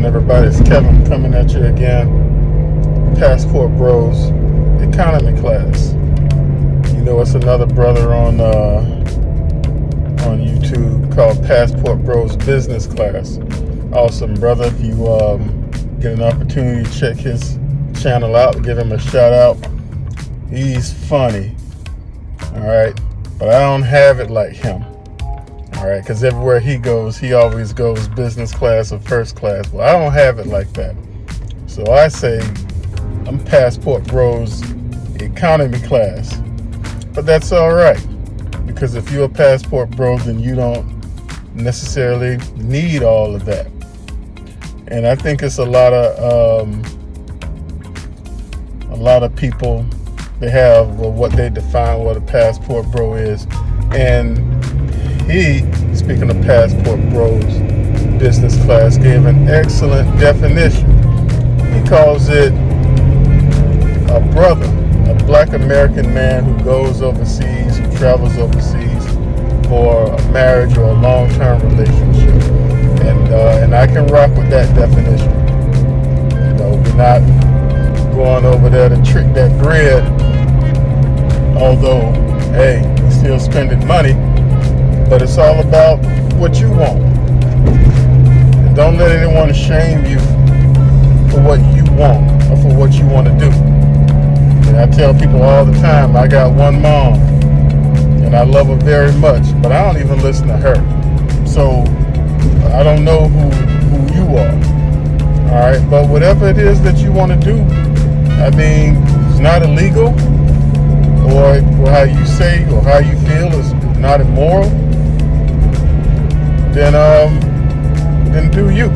on, everybody? It's Kevin coming at you again. Passport Bros economy class. You know, it's another brother on YouTube called Passport Bros business class. Awesome, brother. If you get an opportunity to check his channel out, give him a shout out. He's funny, all right, but I don't have it like him. All right, because everywhere he goes, he always goes business class or first class. Well, I don't have it like that. So I say I'm Passport Bros economy class. But that's all right, because if you're a Passport Bro, then you don't necessarily need all of that. And I think it's a lot of people, they have what they define what a Passport Bro is. And he, speaking of Passport Bros business class, gave an excellent definition. He calls it a brother, a black American man who goes overseas, who travels overseas for a marriage or a long-term relationship. And I can rock with that definition. You know, we're not going over there to trick that bread, although, hey, you're still spending money. But it's all about what you want. And don't let anyone shame you for what you want or for what you want to do. And I tell people all the time, I got one mom, and I love her very much, but I don't even listen to her. So I don't know who you are. All right, but whatever it is that you want to do, I mean, it's not illegal, or how you say or how you feel is not immoral. Then do you.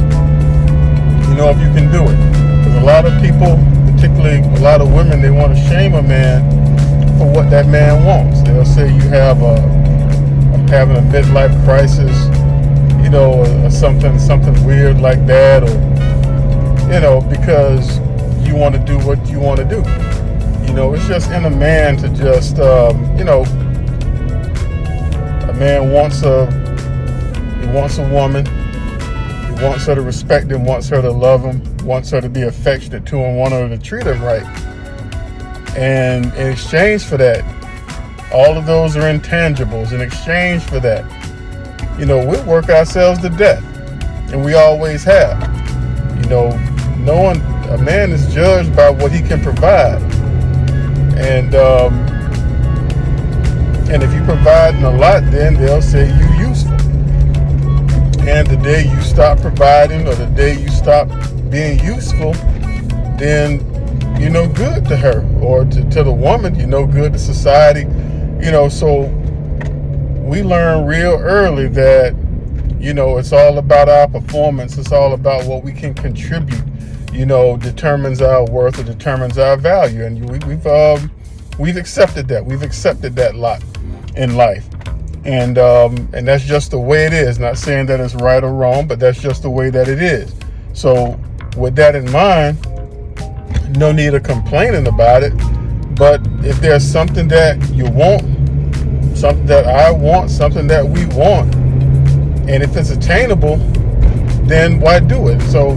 You know, if you can do it. Because a lot of people, particularly a lot of women, they want to shame a man for what that man wants. They'll say you have I'm having a midlife crisis, you know, or something weird like that, or, you know, because you want to do what you want to do. You know, it's just in a man to just, you know, a man wants a woman. He wants her to respect him, wants her to love him, wants her to be affectionate to him, wants her to treat him right. And in exchange for that, all of those are intangibles. In exchange for that, you know, we'll work ourselves to death. And we always have. You know, a man is judged by what he can provide. And if you're providing a lot, then they'll say you're useful. And the day you stop providing, or the day you stop being useful, then you're no good to her, or to the woman, you're no good to society. You know, so we learn real early that, you know, it's all about our performance. It's all about what we can contribute, you know, determines our worth or determines our value. And we've accepted that. We've accepted that lot in life. And that's just the way it is. Not saying that it's right or wrong, but that's just the way that it is. So with that in mind, no need of complaining about it. But if there's something that you want, something that I want, something that we want, and if it's attainable, then why do it? So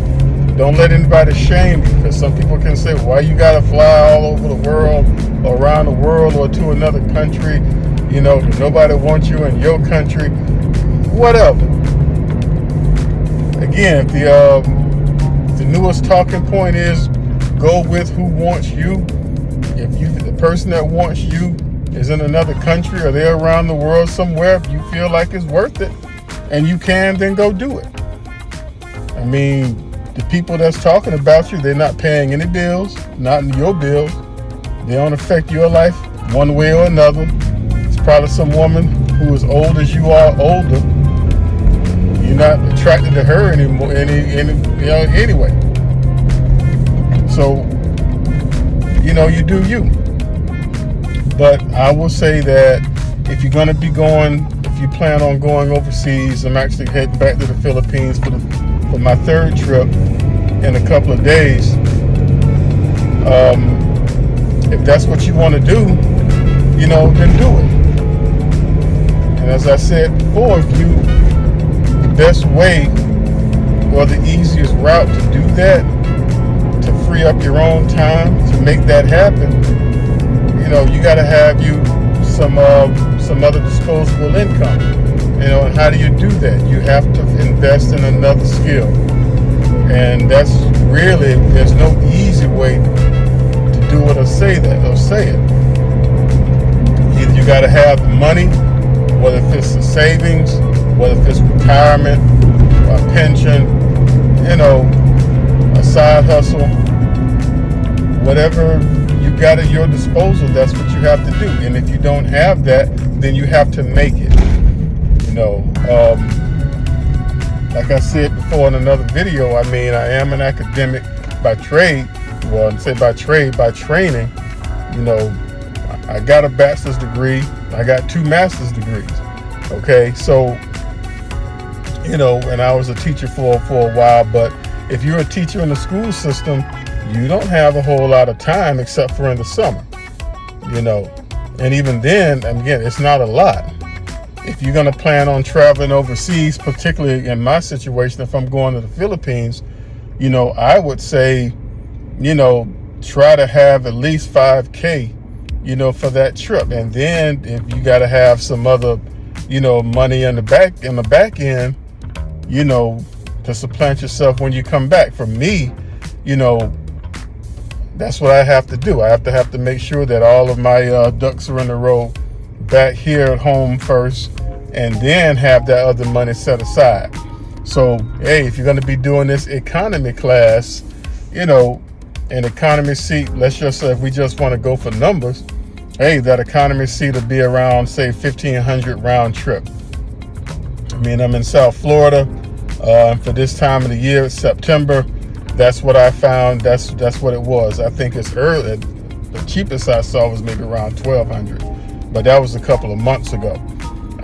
don't let anybody shame you, because some people can say, why you gotta fly all over the world, or around the world, or to another country? You know, nobody wants you in your country. Whatever. Again, the newest talking point is go with who wants you. If the person that wants you is in another country, or they're around the world somewhere, if you feel like it's worth it and you can, then go do it. I mean, the people that's talking about you, they're not paying any bills, not in your bills. They don't affect your life one way or another. Probably some woman who is old as you are, older. You're not attracted to her anymore, anyway. So, you know, you do you. But I will say that if you're going to be if you plan on going overseas, I'm actually heading back to the Philippines for my third trip in a couple of days. If that's what you want to do, you know, then do it. And as I said before, the best way or the easiest route to do that, to free up your own time to make that happen, you got to have some other disposable income. And how do you do that? You have to invest in another skill, and that's really, there's no easy way to do it or say it. Either you got to have the money, whether it's the savings, whether it's retirement, a pension, a side hustle, whatever you got at your disposal, that's what you have to do. And if you don't have that, then you have to make it. Like I said before in another video, I am an academic by trade. Well, I'd say by trade, by training. I got a bachelor's degree. I got 2 master's degrees. Okay, so, and I was a teacher for a while, but if you're a teacher in the school system, you don't have a whole lot of time except for in the summer, and even then, again, it's not a lot. If you're going to plan on traveling overseas, particularly in my situation, if I'm going to the Philippines, I would say, try to have at least $5,000, for that trip. And then if you got to have some other, money in the back end, to supplant yourself when you come back. For me, that's what I have to do. I have to make sure that all of my ducks are in a row back here at home first, and then have that other money set aside. So, hey, if you're going to be doing this economy class, an economy seat, let's just say if we just want to go for numbers, hey, that economy seat will be around, say, $1,500 round trip. I'm in South Florida. For this time of the year, it's September. That's what I found. That's what it was. I think it's early. The cheapest I saw was maybe around $1,200, but that was a couple of months ago.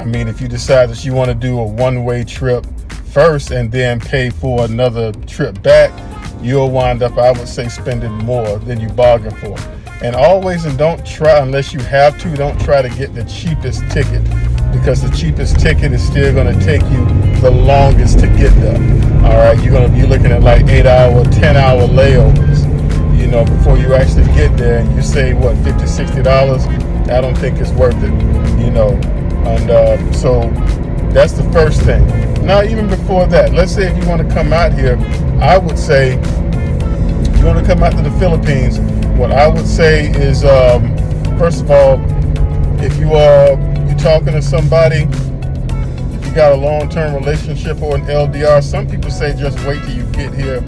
If you decide that you want to do a one-way trip first and then pay for another trip back, you'll wind up, I would say, spending more than you bargained for. And always, and don't try, unless you have to, don't try to get the cheapest ticket, because the cheapest ticket is still going to take you the longest to get there. All right, you're going to be looking at like 8-hour, 10-hour layovers, before you actually get there, and you say, what, $50, $60? I don't think it's worth it, And so that's the first thing. Now, even before that, let's say if you want to come out here, I would say, if you want to come out to the Philippines, what I would say is, first of all, if you're talking to somebody, if you got a long-term relationship or an LDR, some people say just wait till you get here,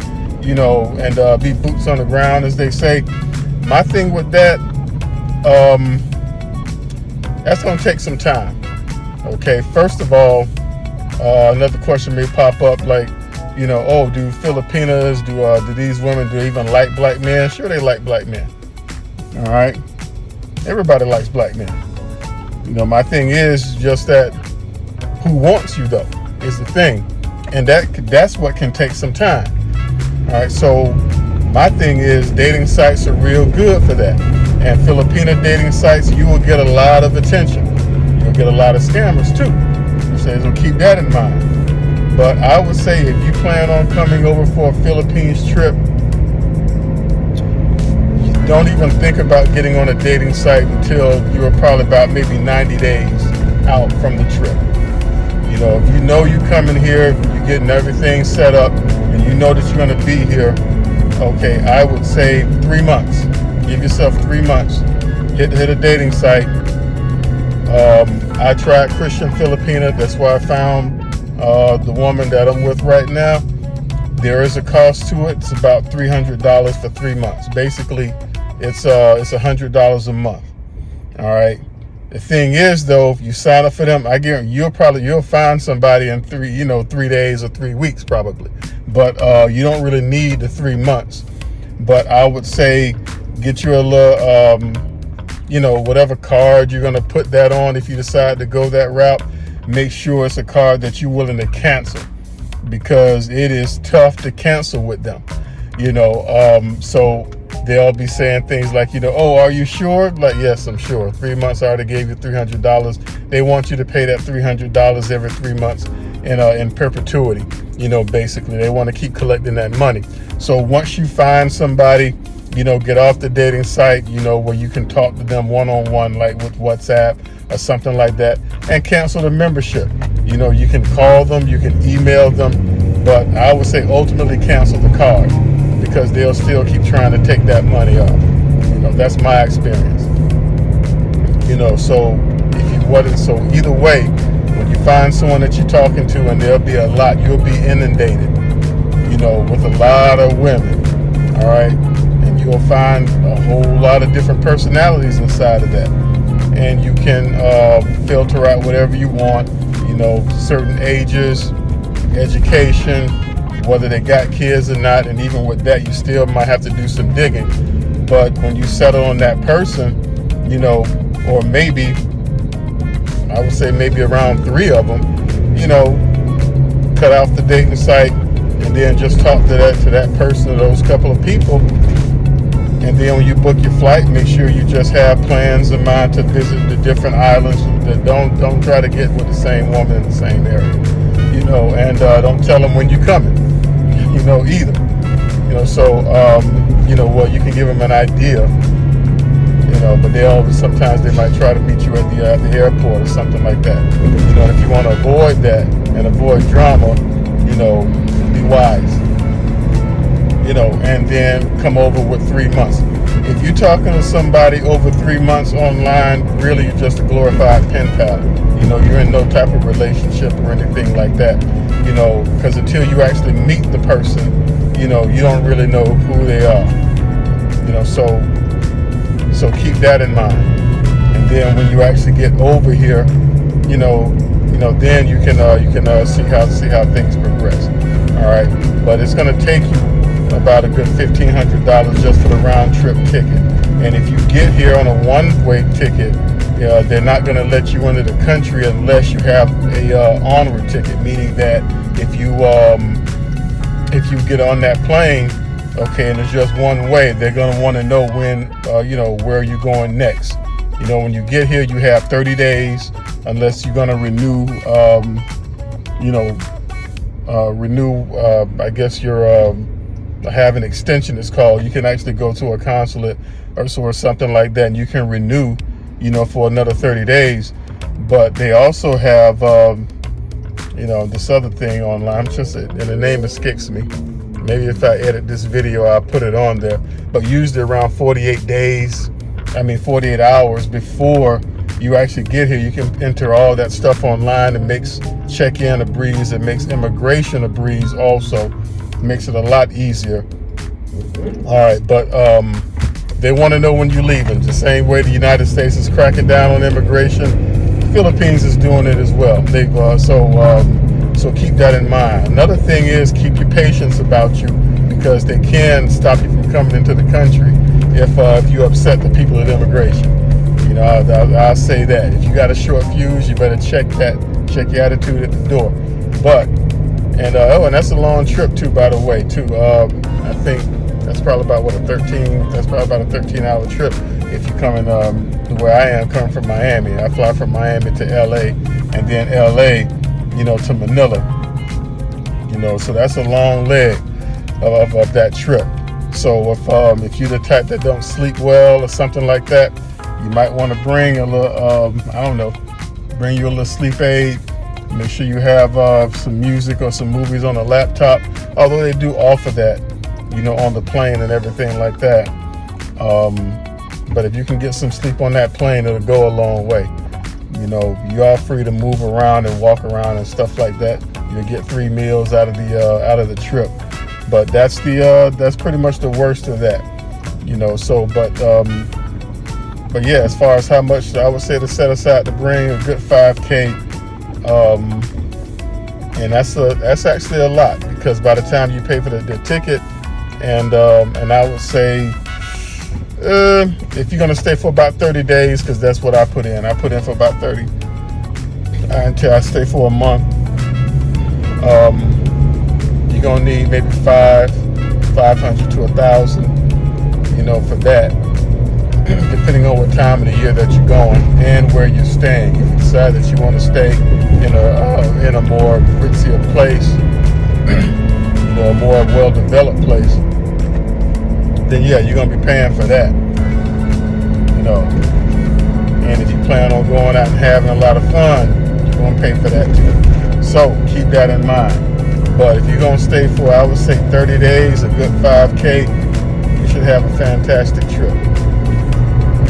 and be boots on the ground, as they say. My thing with that, that's going to take some time. Okay, first of all, another question may pop up like, do Filipinas, do these women, do they even like black men? Sure, they like black men. All right, everybody likes black men. My thing is just that who wants you though is the thing, and that's what can take some time. All right, so my thing is dating sites are real good for that, and Filipina dating sites, you will get a lot of attention. You'll get a lot of scammers too. So keep that in mind. But I would say if you plan on coming over for a Philippines trip, you don't even think about getting on a dating site until you're probably about maybe 90 days out from the trip. If you're coming here, you're getting everything set up, and you know that you're going to be here, okay, I would say 3 months. Give yourself 3 months. Hit a dating site. I tried Christian Filipina. That's why I found the woman that I'm with right now. There is a cost to it. It's about $300 for 3 months. Basically, it's $100 a month. All right. The thing is, though, if you sign up for them, I guarantee you'll find somebody in 3 days or 3 weeks probably. But you don't really need the 3 months. But I would say get you a little, whatever card you're going to put that on. If you decide to go that route, make sure it's a card that you're willing to cancel, because it is tough to cancel with them. So they'll be saying things like, oh, are you sure? Like, yes, I'm sure. 3 months, I already gave you $300. They want you to pay that $300 every 3 months. in perpetuity. Basically they want to keep collecting that money. So once you find somebody, get off the dating site, where you can talk to them one-on-one, like with WhatsApp or something like that, and cancel the membership. You can call them, you can email them, but I would say ultimately cancel the card, because they'll still keep trying to take that money off. That's my experience. So if you wasn't, so either way, when you find someone that you're talking to, and you'll be inundated, with a lot of women, all right? And you'll find a whole lot of different personalities inside of that. And you can filter out whatever you want, certain ages, education, whether they got kids or not. And even with that, you still might have to do some digging. But when you settle on that person, or maybe, I would say maybe around 3 of them, cut off the dating site, and then just talk to that person or those couple of people. And then when you book your flight, make sure you just have plans in mind to visit the different islands. Don't try to get with the same woman in the same area, and don't tell them when you're coming, either. So well, you can give them an idea, but sometimes they might try to meet you at the airport or something like that. If you want to avoid that and avoid drama, be wise. And then come over with 3 months. If you're talking to somebody over 3 months online, really you're just a glorified pen pal. You're in no type of relationship or anything like that. Because until you actually meet the person, you don't really know who they are. So keep that in mind. And then when you actually get over here, then you can see how things progress. All right, but it's going to take you about a good $1,500 just for the round trip ticket. And if you get here on a one-way ticket, they're not going to let you into the country unless you have a onward ticket, meaning that if you get on that plane, okay, and it's just one way, they're going to want to know when, where you're going next. When you get here, you have 30 days, unless you're going to renew, I guess your have an extension, it's called. You can actually go to a consulate or something like that, and you can renew, for another 30 days. But they also have, this other thing online, and the name escapes me. Maybe if I edit this video, I'll put it on there. But usually around 48 hours before you actually get here, you can enter all that stuff online. It makes check-in a breeze. It makes immigration a breeze also. It makes it a lot easier. All right, but they want to know when you're leaving. The same way the United States is cracking down on immigration, the Philippines is doing it as well. They've so keep that in mind. Another thing is keep your patience about you, because they can stop you from coming into the country if you upset the people at immigration. I'll say that. If you got a short fuse, you better check your attitude at the door. And that's a long trip too, by the way, too. I think that's probably about a 13-hour trip if you're coming the way I am, coming from Miami. I fly from Miami to LA, and then LA, to Manila. So that's a long leg of that trip. So if you're the type that don't sleep well or something like that, you might want to bring a little, bring you a little sleep aid. Make sure you have some music or some movies on a laptop, although they do offer that, on the plane and everything like that. But if you can get some sleep on that plane, it'll go a long way. You are free to move around and walk around and stuff like that. You'll get 3 meals out of the trip. But that's pretty much the worst of that. But yeah, as far as how much I would say to set aside to bring, a good $5K. And that's actually a lot, because by the time you pay for the ticket, and I would say if you're gonna stay for about 30 days, because that's what I put in for about 30 until I stay for a month, you're gonna need maybe 500 to 1,000, for that. depending on what time of the year that you're going and where you're staying. If you decide that you want to stay in a more ritzier place, a more well-developed place, then yeah, you're gonna be paying for that. And if you plan on going out and having a lot of fun, you're gonna pay for that too. So keep that in mind. But if you're gonna stay for, I would say 30 days, a good 5K, you should have a fantastic trip.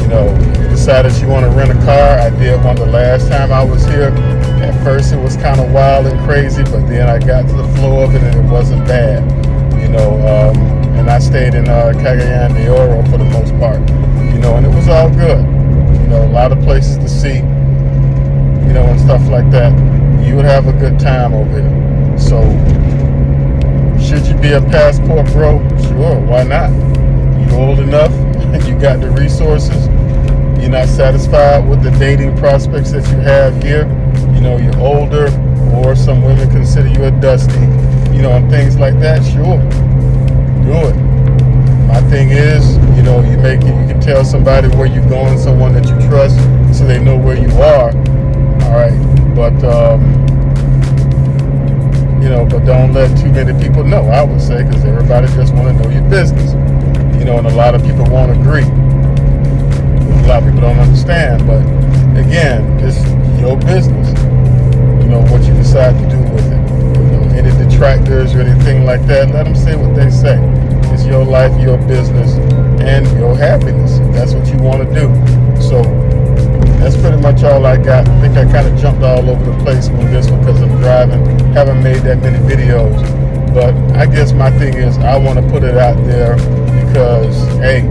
If you decided you want to rent a car, I did one the last time I was here. At first it was kind of wild and crazy, but then I got to the flow of it and it wasn't bad. And I stayed in Cagayan de Oro for the most part, and it was all good. A lot of places to see, and stuff like that. You would have a good time over here. So, should you be a passport bro? Sure, why not? You're old enough, you got the resources, you're not satisfied with the dating prospects that you have here, you're older, or some women consider you a dusty, and things like that, sure, do it. My thing is, you can tell somebody where you're going, someone that you trust, so they know where you are, all right, but but don't let too many people know, I would say, because everybody just want to know your business, and a lot of people won't agree. A lot of people don't understand, but again, it's your business, what you decide to do with it. Any detractors or anything like that, let them say what they say. It's your life, your business, and your happiness. That's what you want to do. So that's pretty much all I got. I think I kind of jumped all over the place with this one because I'm driving. Haven't made that many videos. But I guess my thing is I want to put it out there because, hey,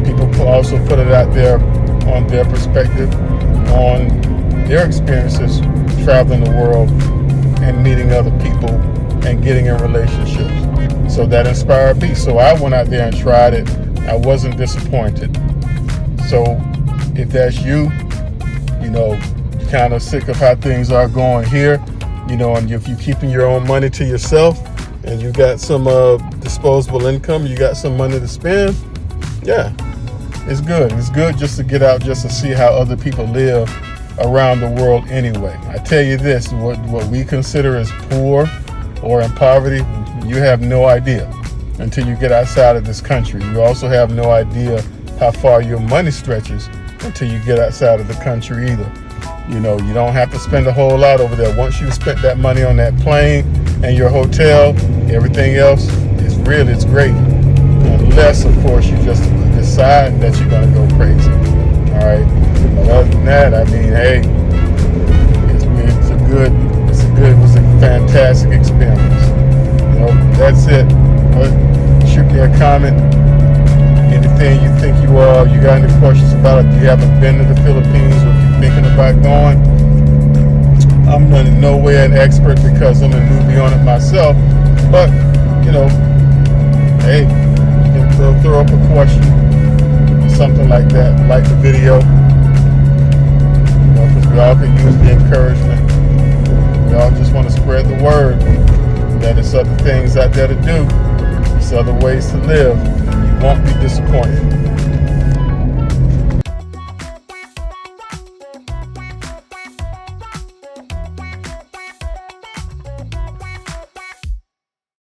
people also put it out there on their perspective, on their experiences traveling the world and meeting other people and getting in relationships. So that inspired me. So I went out there and tried it. I wasn't disappointed. So if that's you, you're kind of sick of how things are going here, and if you're keeping your own money to yourself and you got some disposable income, you got some money to spend, yeah, it's good. It's good just to get out, just to see how other people live around the world anyway. I tell you this, what we consider as poor or in poverty, you have no idea until you get outside of this country. You also have no idea how far your money stretches until you get outside of the country either. You don't have to spend a whole lot over there. Once you've spent that money on that plane and your hotel, everything else is it's great. Unless, of course, you just decide that you're going to go crazy. All right. But other than that, I mean, hey, it was a fantastic experience. That's it. Shoot me a comment. Anything you think you got any questions about it? If you haven't been to the Philippines or if you're thinking about going, I'm in no way an expert because I'm a newbie on it myself. But, hey, you can throw up a question, something like that. Like the video, because we all can use the encouragement. We all just want to spread the word that there's other things out there to do. There's other ways to live.